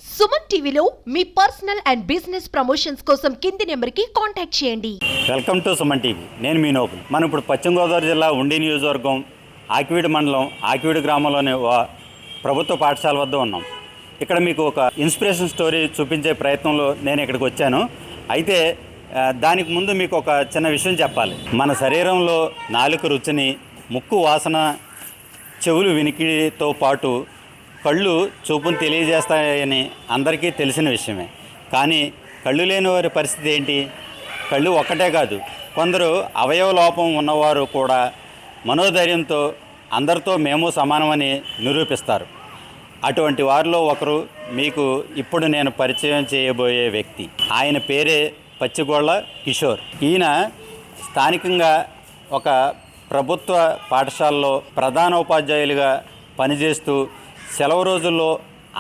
సుమన్ టీవీలో మీ personal and business promotions కోసం కింది నెంబర్కి కాంటాక్ట్ చేయండి. Welcome to Suman TV. నేను మీ నోబుల్. మనం ఇప్పుడు పశ్చిమ గోదావరి జిల్లా ఉండి నియోజకవర్గం ఆకివీడు మండలం ఆకివీడు గ్రామంలోని ప్రభుత్వ పాఠశాల వద్ద ఉన్నాం. ఇక్కడ మీకు ఒక ఇన్స్పిరేషన్ స్టోరీ చూపించే ప్రయత్నంలో నేను ఇక్కడికి వచ్చాను. అయితే దానికి ముందు మీకు ఒక చిన్న విషయం చెప్పాలి. మన శరీరంలో నాలుక రుచిని, ముక్కు వాసన, చెవులు వినికిడితో పాటు కళ్ళు చూపును తెలియజేస్తాయని అందరికీ తెలిసిన విషయమే. కానీ కళ్ళు లేని వారి పరిస్థితి ఏంటి? కళ్ళు ఒక్కటే కాదు, కొందరు అవయవ లోపం ఉన్నవారు కూడా మనోధైర్యంతో అందరితో మేము సమానమని నిరూపిస్తారు. అటువంటి వారిలో ఒకరు మీకు ఇప్పుడు నేను పరిచయం చేయబోయే వ్యక్తి. ఆయన పేరే పచ్చిగొళ్ళ కిషోర్. ఈయన స్థానికంగా ఒక ప్రభుత్వ పాఠశాలలో ప్రధానోపాధ్యాయులుగా పనిచేస్తూ సెలవు రోజుల్లో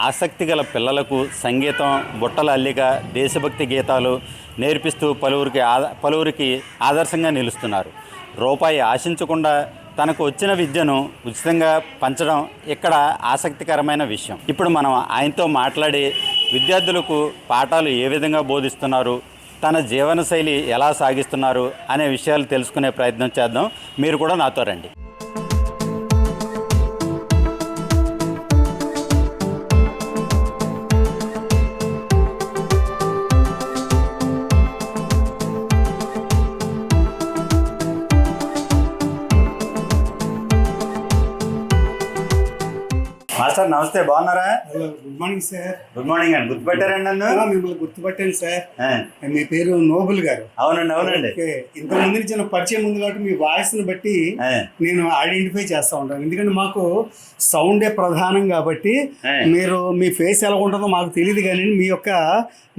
ఆసక్తి గల పిల్లలకు సంగీతం, బుట్టల అల్లిక, దేశభక్తి గీతాలు నేర్పిస్తూ పలువురికి ఆదర్శంగా నిలుస్తున్నారు. రూపాయి ఆశించకుండా తనకు వచ్చిన విద్యను ఉచితంగా పంచడం ఇక్కడ ఆసక్తికరమైన విషయం. ఇప్పుడు మనం ఆయనతో మాట్లాడి విద్యార్థులకు పాఠాలు ఏ విధంగా బోధిస్తున్నారు, తన జీవనశైలి ఎలా సాగిస్తున్నారు అనే విషయాలు తెలుసుకునే ప్రయత్నం చేద్దాం. మీరు కూడా నాతో రండి. మాస్టర్ నమస్తే, బాగున్నారా? Good morning sir. Good morning అండి. గుర్తుపెట్టారండి నన్ను? మిమ్మల్ని గుర్తుపట్టాను సార్. మీ పేరు నోబుల్ గారు. అవునండి, అవునండి. ఇంత ముందు నుంచి నాకు పరిచయం ఉంది కాబట్టి మీ వాయిస్ ని బట్టి నేను ఐడెంటిఫై చేస్తూ ఉంటాను. ఎందుకంటే మాకు సౌండే ప్రధానం కాబట్టి మీరు మీ ఫేస్ ఎలా ఉంటుందో మాకు తెలియదు, కానీ మీ యొక్క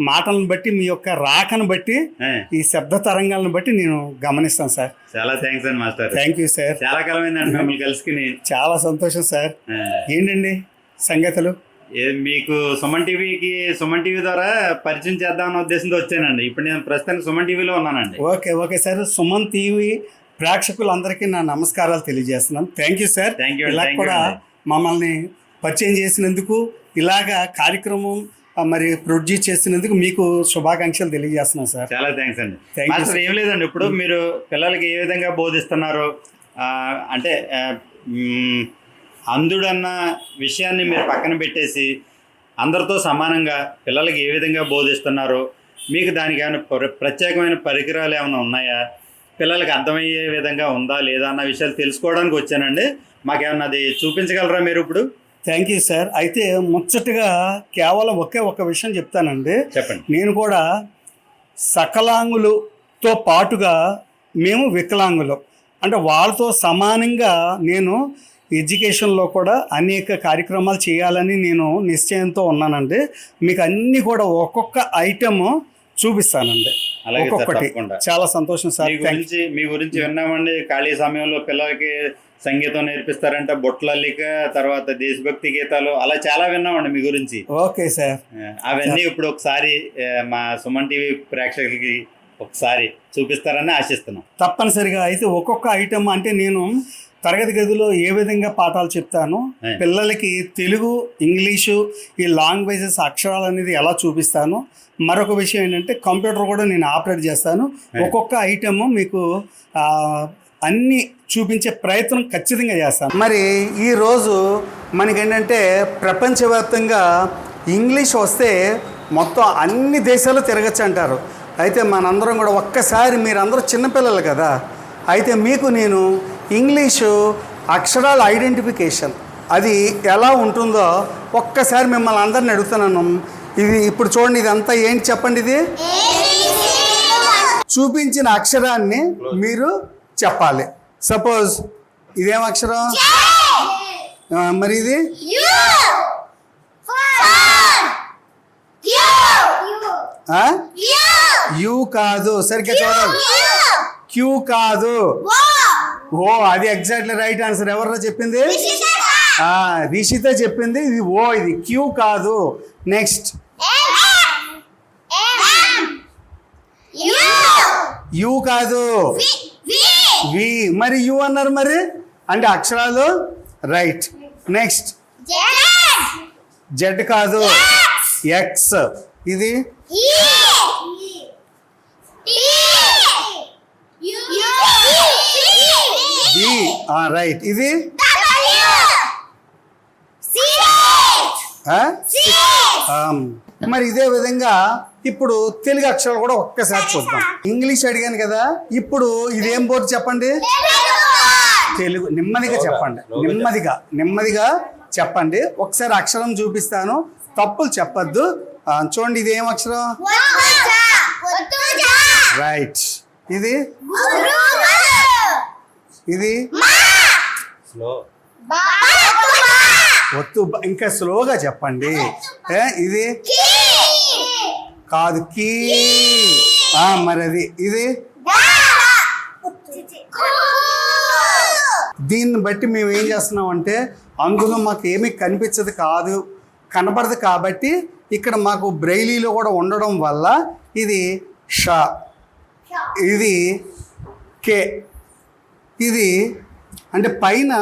మాటలను బట్టి, మీ యొక్క రాకను బట్టి, ఈ శబ్ద తరంగాలను బట్టి నేను గమనిస్తాను సార్. చాలా థ్యాంక్స్ అండి మాస్టర్. Thank you sir. చాలా కాలమైందండి మిమ్మల్ని కలుసుకుని. చాలా సంతోషం సార్. ఏంటండి సంగతులు? మీకు సుమన్ టీవీ ద్వారా పరిచయం చేద్దామన్న ఉద్దేశంతో వచ్చానండి. ఇప్పుడు నేను ప్రస్తుతానికి సుమన్ టీవీలో ఉన్నానండి. Okay sir. సుమన్ టీవీ ప్రేక్షకులందరికీ నా నమస్కారాలు తెలియజేస్తున్నాను. Thank you sir. ఇలా కూడా మమ్మల్ని పరిచయం చేసినందుకు, ఇలాగా కార్యక్రమం మరి ప్రొడ్యూస్ చేసినందుకు మీకు శుభాకాంక్షలు తెలియజేస్తున్నాం సార్. చాలా థ్యాంక్స్ అండి. మాస్టర్, ఏం లేదండి, ఇప్పుడు మీరు పిల్లలకి ఏ విధంగా బోధిస్తున్నారు అంటే అంధుడన్న విషయాన్ని మీరు పక్కన పెట్టేసి అందరితో సమానంగా పిల్లలకి ఏ విధంగా బోధిస్తున్నారు, మీకు దానికి ఏమైనా ప్రత్యేకమైన పరికరాలు ఏమైనా ఉన్నాయా, పిల్లలకి అర్థమయ్యే విధంగా ఉందా లేదా అన్న విషయాలు తెలుసుకోవడానికి వచ్చానండి. మాకేమన్నా అది చూపించగలరా మీరు ఇప్పుడు? Thank you sir. అయితే ముచ్చటగా కేవలం ఒక విషయం చెప్తానండి. చెప్పండి. నేను కూడా సకలాంగులతో పాటుగా మేము వికలాంగులు, అంటే వాళ్ళతో సమానంగా నేను ఎడ్యుకేషన్లో కూడా అనేక కార్యక్రమాలు చేయాలని నేను నిశ్చయంతో ఉన్నానండి. మీకు అన్నీ కూడా ఒక్కొక్క ఐటమ్ చూపిస్తానండి. ఒక్కొక్కటి. చాలా సంతోషం సార్. మీ గురించి విన్నామండి. ఖాళీ సమయంలో పిల్లలకి సంగీతం నేర్పిస్తారంట, బొట్లల్లిక, తర్వాత దేశభక్తి గీతాలు, అలా చాలా విన్నామండి మీ గురించి. Okay sir. అవన్నీ ఇప్పుడు ఒకసారి మా సుమన్ టీవీ ప్రేక్షకులకి ఒకసారి చూపిస్తారని ఆశిస్తున్నాం. తప్పనిసరిగా. అయితే ఒక్కొక్క ఐటమ్ అంటే నేను తరగతి గదిలో ఏ విధంగా పాఠాలు చెప్తాను, పిల్లలకి తెలుగు, ఇంగ్లీషు, ఈ లాంగ్వేజెస్ అక్షరాలు అనేది ఎలా చూపిస్తాను, మరొక విషయం ఏంటంటే కంప్యూటర్ కూడా నేను ఆపరేట్ చేస్తాను. ఒక్కొక్క ఐటమ్ మీకు అన్నీ చూపించే ప్రయత్నం ఖచ్చితంగా చేస్తాను. మరి ఈరోజు మనకేంటంటే ప్రపంచవ్యాప్తంగా ఇంగ్లీష్ వస్తే మొత్తం అన్ని దేశాలు తిరగచ్చు అంటారు. అయితే మనందరం కూడా ఒక్కసారి, మీరందరూ చిన్నపిల్లలు కదా, అయితే మీకు నేను ఇంగ్లీషు అక్షరాల ఐడెంటిఫికేషన్ అది ఎలా ఉంటుందో ఒక్కసారి మిమ్మల్ని అందరిని అడుగుతున్నాను. ఇది ఇప్పుడు చూడండి, ఇదంతా ఏంటి చెప్పండి. ఇది చూపించిన అక్షరాన్ని మీరు చెప్పాలి. సపోజ్ ఇదేం అక్షరం? మరి ఇది యూ కాదు, సరిగ్గా చూడాలి. క్యూ కాదు. ఓ, అది ఎగ్జాక్ట్లీ రైట్ ఆన్సర్. ఎవరో చెప్పింది? రిషిత చెప్పింది. ఇది ఓ, ఇది క్యూ కాదు. నెక్స్ట్ యూ కాదు, వి. మరి యు అన్నారు, మరి అంటే అక్షరాలు రైట్. నెక్స్ట్ జెడ్ కాదు, ఎక్స్. ఇది బి. రైట్. ఇది మరి ఇదే విధంగా ఇప్పుడు తెలుగు అక్షరాలు కూడా ఒక్కసారి చూద్దాం. ఇంగ్లీష్ అడిగాను కదా, ఇప్పుడు ఇదేం బోర్డు చెప్పండి. తెలుగు. నెమ్మదిగా చెప్పండి, నెమ్మదిగా చెప్పండి. ఒకసారి అక్షరం చూపిస్తాను, తప్పులు చెప్పద్దు. చూడండి, ఇది ఏం అక్షరం? రైట్. ఇది ఒత్తు. ఇంకా స్లోగా చెప్పండి. ఇది కాదు, కీ. మరి అది. ఇది దీన్ని బట్టి మేము ఏం చేస్తున్నాం అంటే, అందులో మాకు ఏమీ కనపడదు కాబట్టి ఇక్కడ మాకు బ్రెయిలీలో కూడా ఉండడం వల్ల ఇది షా, ఇది కే. ఇది అంటే పైన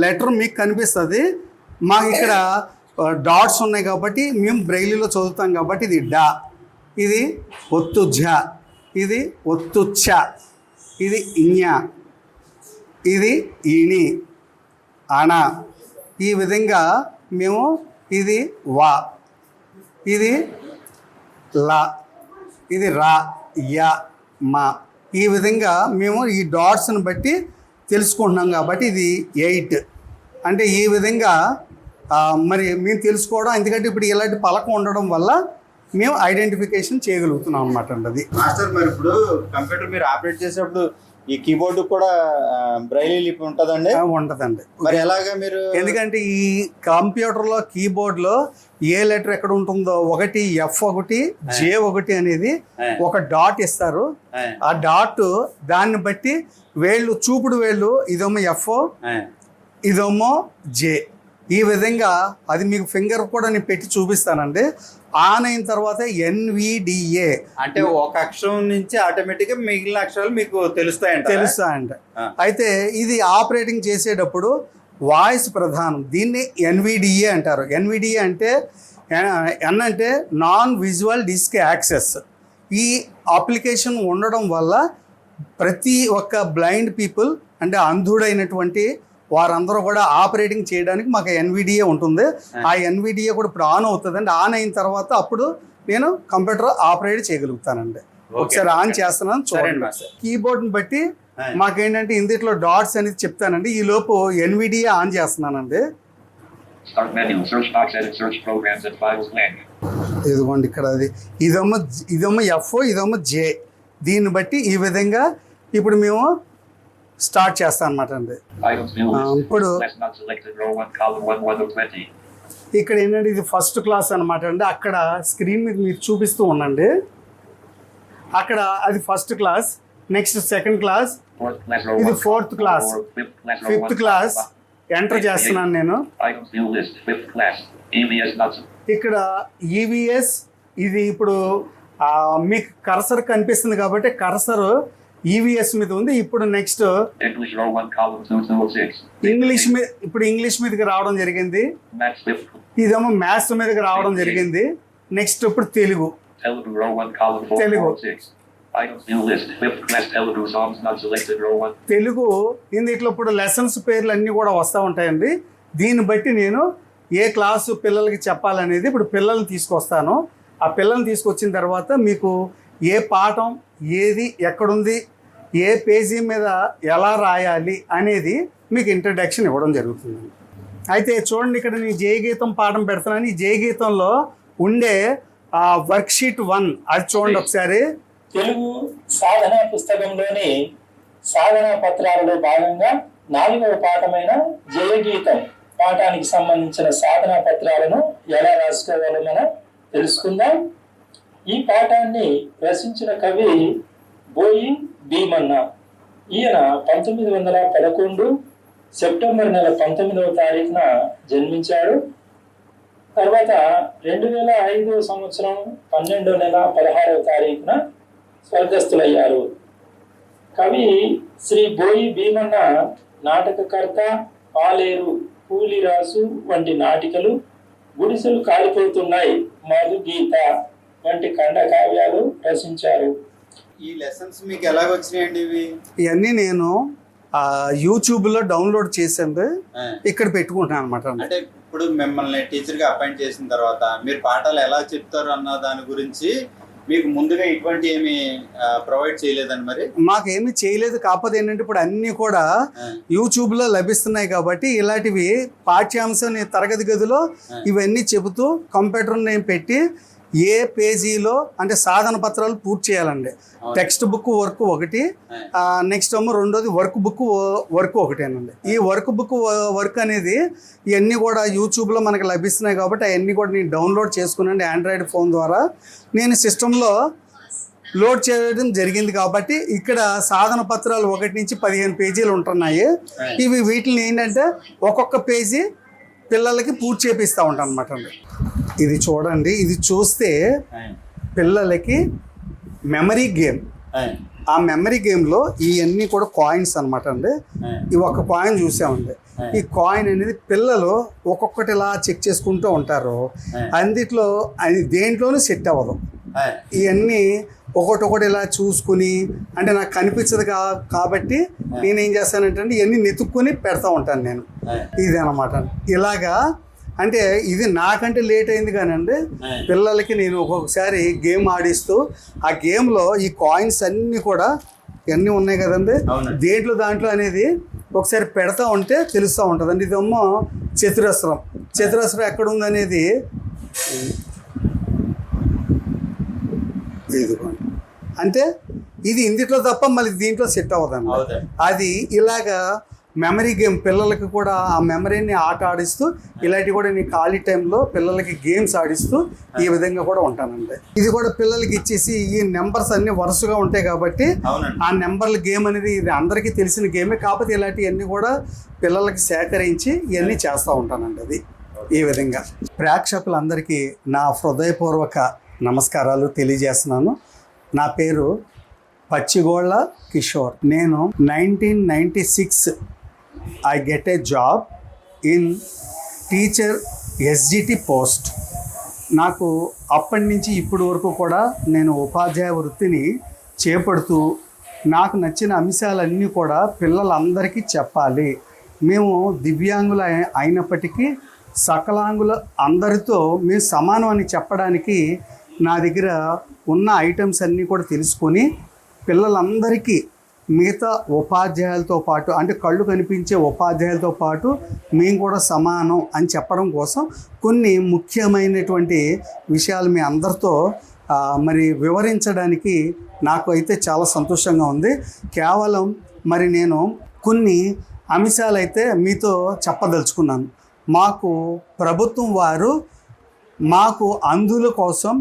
లెటర్ మీకు కనిపిస్తుంది, మాకు ఇక్కడ డాట్స్ ఉన్నాయి కాబట్టి మేము బ్రెయిలీలో చదువుతాం కాబట్టి ఇది డా. ఇది ఒత్తు ఝ, ఇది ఒత్తు ఛ, ఇది ఇఞ, ఇది ఇణి, అణ. ఈ విధంగా మేము ఇది వా, ఇది లా, ఇది రా, యా, మా. ఈ విధంగా మేము ఈ డాట్స్ని బట్టి తెలుసుకుంటున్నాం కాబట్టి ఇది 8. అంటే ఈ విధంగా మరి మేము తెలుసుకోవడం, ఎందుకంటే ఇప్పుడు ఇలాంటి పలకం ఉండడం వల్ల మేము ఐడెంటిఫికేషన్ చేయగలుగుతున్నాం అన్నమాట అండి. అది మాస్టర్, మరి ఇప్పుడు కంప్యూటర్ మీరు ఆపరేట్ చేసేటప్పుడు ఈ కీబోర్డు కూడా బ్రైలీ లిపి ఉంటుందండి? ఉంటుందండి. మరి ఎలాగా మీరు? ఎందుకంటే ఈ కంప్యూటర్లో కీబోర్డ్లో ఏ లెటర్ ఎక్కడ ఉంటుందో, ఒకటి F1 J1 అనేది ఒక డాట్ ఇస్తారు. ఆ డాట్ దాన్ని బట్టి వేళ్ళు, చూపుడు వేళ్ళు, ఇదేమో F, ఇదేమో J. ఈ విధంగా అది మీకు ఫింగర్ కూడా నేను పెట్టి చూపిస్తానండి. ఆన్ అయిన తర్వాత NVDA అంటే ఒక అక్షరం నుంచి ఆటోమేటిక్గా మిగిలిన అక్షరాలు మీకు తెలుస్తాయంట. అయితే ఇది ఆపరేటింగ్ చేసేటప్పుడు వాయిస్ ప్రధానం. దీన్ని NVDA అంటారు. NVDA అంటే N అంటే నాన్ విజువల్ డిస్క్ యాక్సెస్. ఈ అప్లికేషన్ ఉండడం వల్ల ప్రతి ఒక్క బ్లైండ్ పీపుల్ అంటే అంధుడైనటువంటి వారందరూ కూడా ఆపరేటింగ్ చేయడానికి మాకు NVDA ఉంటుంది. ఆ NVDA కూడా ఇప్పుడు ఆన్ అవుతుందండి. ఆన్ అయిన తర్వాత అప్పుడు నేను కంప్యూటర్ ఆపరేట్ చేయగలుగుతానండి. ఒకసారి ఆన్ చేస్తున్నాను చూడండి. కీబోర్డ్ని బట్టి మాకేంటంటే ఇందులో డాట్స్ అనేది చెప్తానండి. ఈ లోపు NVDA ఆన్ చేస్తున్నానండి. ఇదిగోండి ఇక్కడ అది. ఇదేమో F, ఇదేమో J. దీన్ని బట్టి ఈ విధంగా ఇప్పుడు మేము స్టార్ట్ చేస్తాను అనమాట అండి. ఇప్పుడు ఇక్కడ ఏంటంటే ఇది ఫస్ట్ క్లాస్ అనమాట అండి. అక్కడ స్క్రీన్ మీద మీరు చూపిస్తూ ఉండండి. అక్కడ అది first class, next second class, ఇది fourth class, fifth class. Enter చేస్తున్నాను నేను. ఇక్కడ EVS. ఇది ఇప్పుడు మీకు కర్సర్ కనిపిస్తుంది కాబట్టి కర్సర్ EVS మీద ఉంది. ఇప్పుడు నెక్స్ట్ ఇంగ్లీష్ మీద, ఇప్పుడు ఇంగ్లీష్ మీదకి రావడం జరిగింది. ఇదేమో మ్యాథ్స్ మీదకి రావడం జరిగింది. నెక్స్ట్ ఇప్పుడు తెలుగు. తెలుగు ఇందులో ఇప్పుడు లెసన్స్ పేర్లు అన్నీ కూడా వస్తూ ఉంటాయండి. దీన్ని బట్టి నేను ఏ క్లాసు పిల్లలకి చెప్పాలనేది ఇప్పుడు పిల్లల్ని తీసుకొస్తాను. ఆ పిల్లల్ని తీసుకొచ్చిన తర్వాత మీకు ఏ పాఠం ఏది ఎక్కడుంది, ఏ పేజీ మీద ఎలా రాయాలి అనేది మీకు ఇంట్రడక్షన్ ఇవ్వడం జరుగుతుంది. అయితే చూడండి, ఇక్కడ నేను జయగీతం పాఠం పెడుతున్నాను. ఈ జయగీతంలో ఉండే వర్క్షీట్ 1 అది చూడండి ఒకసారి. తెలుగు సాధన పుస్తకంలోని సాధనా పత్రాలలో భాగంగా 4వ పాఠమైన జయగీతం పాఠానికి సంబంధించిన సాధనా పత్రాలను ఎలా రాసుకోవాలో మనం తెలుసుకుందాం. ఈ పాఠాన్ని రచించిన కవి బోయి భీమన్న. ఈయన 1911 సెప్టెంబర్ నెల 19వ తారీఖున జన్మించాడు. తర్వాత 2005 సంవత్సరం 12వ నెల 16వ తారీఖున స్వర్గస్థులయ్యారు. కవి శ్రీ బోయి భీమన్న నాటకకర్త, పాలేరు, పూలిరాసు వంటి నాటికలు, గుడిసెలు కాలిపోతున్నాయి, మధు గీత వంటి ఖండకావ్యాలు రచించారు. ఈ లెసన్స్ మీకు ఎలాగ వచ్చినాయండి ఇవి? ఇవన్నీ నేను యూట్యూబ్లో డౌన్లోడ్ చేసింది ఇక్కడ పెట్టుకుంటాను అనమాట. అంటే ఇప్పుడు మిమ్మల్ని టీచర్గా అపాయింట్ చేసిన తర్వాత మీరు పాఠాలు ఎలా చెప్తారు అన్న దాని గురించి మీకు ముందుగా ఇటువంటి ఏమి ప్రొవైడ్ చేయలేదండి? మరి మాకేమీ చేయలేదు. కాకపోతే ఏంటంటే ఇప్పుడు అన్నీ కూడా యూట్యూబ్లో లభిస్తున్నాయి కాబట్టి ఇలాంటివి పాఠ్యాంశం నేను తరగతి గదిలో ఇవన్నీ చెబుతూ కంప్యూటర్ నేను పెట్టి ఏ పేజీలో అంటే సాధన పత్రాలు పూర్తి చేయాలండి. టెక్స్ట్ బుక్ వర్క్ ఒకటి, నెక్స్ట్ ఏమో రెండోది వర్క్ బుక్ ఒకటేనండి. ఈ వర్క్ బుక్ వర్క్ అనేది ఇవన్నీ కూడా యూట్యూబ్లో మనకు లభిస్తున్నాయి కాబట్టి అవన్నీ కూడా నేను డౌన్లోడ్ చేసుకున్నాను ఆండ్రాయిడ్ ఫోన్ ద్వారా. నేను సిస్టంలో లోడ్ చేయడం జరిగింది కాబట్టి ఇక్కడ సాధన పత్రాలు 1 నుంచి 15 పేజీలు ఉంటున్నాయి. ఇవి వీటిని ఏంటంటే ఒక్కొక్క పేజీ పిల్లలకి పూర్తి చేపిస్తూ ఉంటాను అనమాట అండి. ఇది చూడండి, ఇది చూస్తే పిల్లలకి మెమరీ గేమ్. ఆ మెమరీ గేమ్లో ఇవన్నీ కూడా కాయిన్స్ అనమాట అండి. ఇవి ఒక కాయిన్ చూసామండి. ఈ కాయిన్ అనేది పిల్లలు ఒక్కొక్కటి ఇలా చెక్ చేసుకుంటూ ఉంటారు. అందుట్లో అది దేంట్లోనూ సెట్ అవ్వదు. ఇవన్నీ ఒకటి ఇలా చూసుకుని అంటే నాకు కనిపించదు కాబట్టి నేనేం చేస్తానంటే ఇవన్నీ నెతుక్కుని పెడతా ఉంటాను నేను. ఇది అనమాట. ఇలాగా అంటే ఇది నాకంటే లేట్ అయింది కానండి పిల్లలకి నేను ఒక్కొక్కసారి గేమ్ ఆడిస్తూ ఆ గేమ్లో ఈ కాయిన్స్ అన్నీ కూడా ఇవన్నీ ఉన్నాయి కదండి, దాంట్లో అనేది ఒకసారి పెడతా ఉంటే తెలుస్తూ ఉంటుంది అండి. ఇదేమో చతురస్రం ఎక్కడ ఉందనేది ఇదిగోండి. అంటే ఇది ఇందులో తప్ప మళ్ళీ దీంట్లో సెట్ అవ్వదండి. అది ఇలాగా మెమరీ గేమ్ పిల్లలకి కూడా ఆ మెమరీని ఆట ఆడిస్తూ ఇలాంటివి కూడా నేను ఖాళీ టైంలో పిల్లలకి గేమ్స్ ఆడిస్తూ ఈ విధంగా కూడా ఉంటానండి. ఇది కూడా పిల్లలకి ఇచ్చేసి ఈ నెంబర్స్ అన్ని వరుసగా ఉంటాయి కాబట్టి ఆ నెంబర్ల గేమ్ అనేది ఇది అందరికీ తెలిసిన గేమే. కాకపోతే ఇలాంటివన్నీ కూడా పిల్లలకి సేకరించి ఇవన్నీ చేస్తూ ఉంటానండి. అది ఈ విధంగా. ప్రేక్షకులందరికీ నా హృదయపూర్వక నమస్కారాలు తెలియజేస్తున్నాను. నా పేరు పచ్చిగోళ్ళ కిషోర్. నేను 1996 I get a job in teacher SGT post. నాకు అప్పటి నుంచి ఇప్పటి వరకు కూడా నేను ఉపాధ్యాయ వృత్తిని చేపడుతూ నాకు నచ్చిన అంశాలన్నీ కూడా పిల్లలందరికీ చెప్పాలి. మేము దివ్యాంగులు అయినప్పటికీ సకలాంగుల అందరితో మేము సమానం అని చెప్పడానికి నా దగ్గర ఉన్న ఐటమ్స్ అన్నీ కూడా తెలుసుకొని పిల్లలందరికీ మిగతా ఉపాధ్యాయులతో పాటు అంటే కళ్ళు కనిపించే ఉపాధ్యాయులతో పాటు మేము కూడా సమానం అని చెప్పడం కోసం కొన్ని ముఖ్యమైనటువంటి విషయాలు మీ అందరితో మరి వివరించడానికి నాకు అయితే చాలా సంతోషంగా ఉంది. కేవలం మరి నేను కొన్ని అంశాలైతే మీతో చెప్పదలుచుకున్నాను. మాకు ప్రభుత్వం వారు మాకు అంధుల కోసం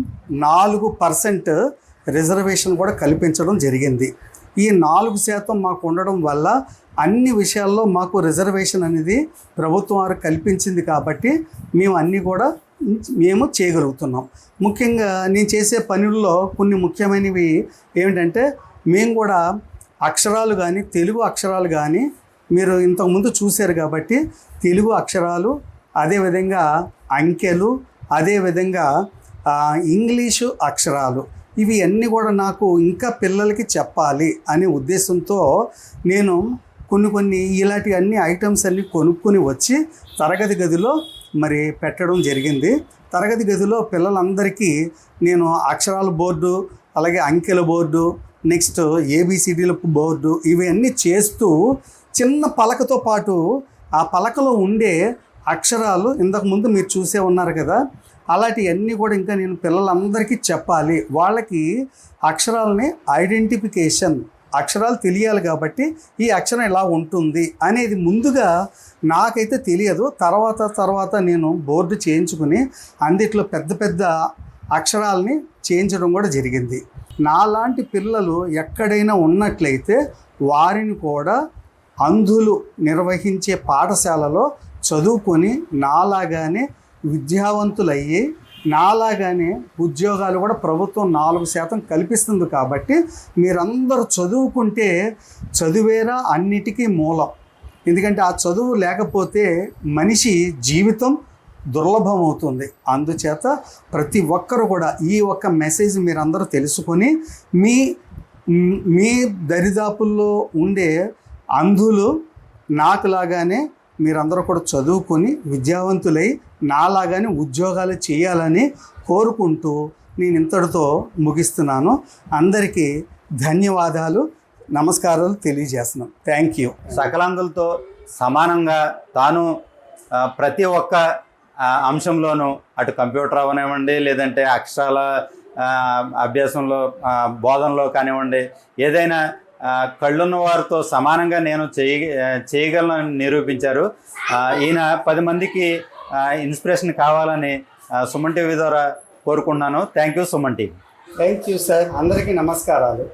4% రిజర్వేషన్ కూడా కల్పించడం జరిగింది. ఈ 4% మాకు ఉండడం వల్ల అన్ని విషయాల్లో మాకు రిజర్వేషన్ అనేది ప్రభుత్వం వారు కల్పించింది కాబట్టి మేము అన్నీ కూడా చేయగలుగుతున్నాం. ముఖ్యంగా నేను చేసే పనుల్లో కొన్ని ముఖ్యమైనవి ఏమిటంటే మేము కూడా అక్షరాలు కానీ తెలుగు అక్షరాలు కానీ మీరు ఇంతకుముందు చూశారు కాబట్టి తెలుగు అక్షరాలు, అదేవిధంగా అంకెలు, అదేవిధంగా ఇంగ్లీషు అక్షరాలు ఇవి అన్నీ కూడా నాకు ఇంకా పిల్లలకి చెప్పాలి అనే ఉద్దేశంతో నేను కొన్ని ఇలాంటి అన్ని ఐటమ్స్ అన్నీ కొనుక్కొని వచ్చి తరగతి గదిలో మరి పెట్టడం జరిగింది. తరగతి గదిలో పిల్లలందరికీ నేను అక్షరాల బోర్డు, అలాగే అంకెల బోర్డు, నెక్స్ట్ ఏబిసిడీల బోర్డు ఇవన్నీ చేస్తూ చిన్న పలకతో పాటు ఆ పలకలో ఉండే అక్షరాలు ఇంతకుముందు మీరు చూసే ఉన్నారు కదా, అలాంటివన్నీ కూడా ఇంకా నేను పిల్లలందరికీ చెప్పాలి. వాళ్ళకి అక్షరాలని ఐడెంటిఫికేషన్ అక్షరాలు తెలియాలి కాబట్టి ఈ అక్షరం ఇలా ఉంటుంది అనేది ముందుగా నాకైతే తెలియదు. తర్వాత నేను బోర్డు చేయించుకుని అందుట్లో పెద్ద అక్షరాలని చేయించడం కూడా జరిగింది. నాలాంటి పిల్లలు ఎక్కడైనా ఉన్నట్లయితే వారిని కూడా అంధులు నిర్వహించే పాఠశాలలో చదువుకొని నాలాగానే విద్యావంతులయ్యి నాలాగానే ఉద్యోగాలు కూడా ప్రభుత్వం 4% కల్పిస్తుంది కాబట్టి మీరందరూ చదువుకుంటే చదువేరా అన్నిటికీ మూలం. ఎందుకంటే ఆ చదువు లేకపోతే మనిషి జీవితం దుర్లభం అవుతుంది. అందుచేత ప్రతి ఒక్కరు కూడా ఈ ఒక్క మెసేజ్ మీరందరూ తెలుసుకొని మీ మీ దరిదాపుల్లో ఉండే అంధులు నాకులాగానే మీరందరూ కూడా చదువుకొని విద్యావంతులై నాలాగానే ఉద్యోగాలు చేయాలని కోరుకుంటూ నేను ఇంతటితో ముగిస్తున్నాను. అందరికీ ధన్యవాదాలు, నమస్కారాలు తెలియజేస్తున్నాను. Thank you. సకలాంగులతో సమానంగా తాను ప్రతి ఒక్క అంశంలోనూ అటు కంప్యూటర్ అవనివ్వండి, లేదంటే అక్షరాల అభ్యాసంలో బోధనలో కానివ్వండి, ఏదైనా కళ్ళున్న వారితో సమానంగా నేను చేయగలను నిరూపించారు. ఈయన 10 మందికి ఇన్స్పిరేషన్ కావాలని సుమన్ టీవీ ద్వారా కోరుకుంటున్నాను. Thank you Suman TV. Thank you sir. అందరికీ నమస్కారాలు.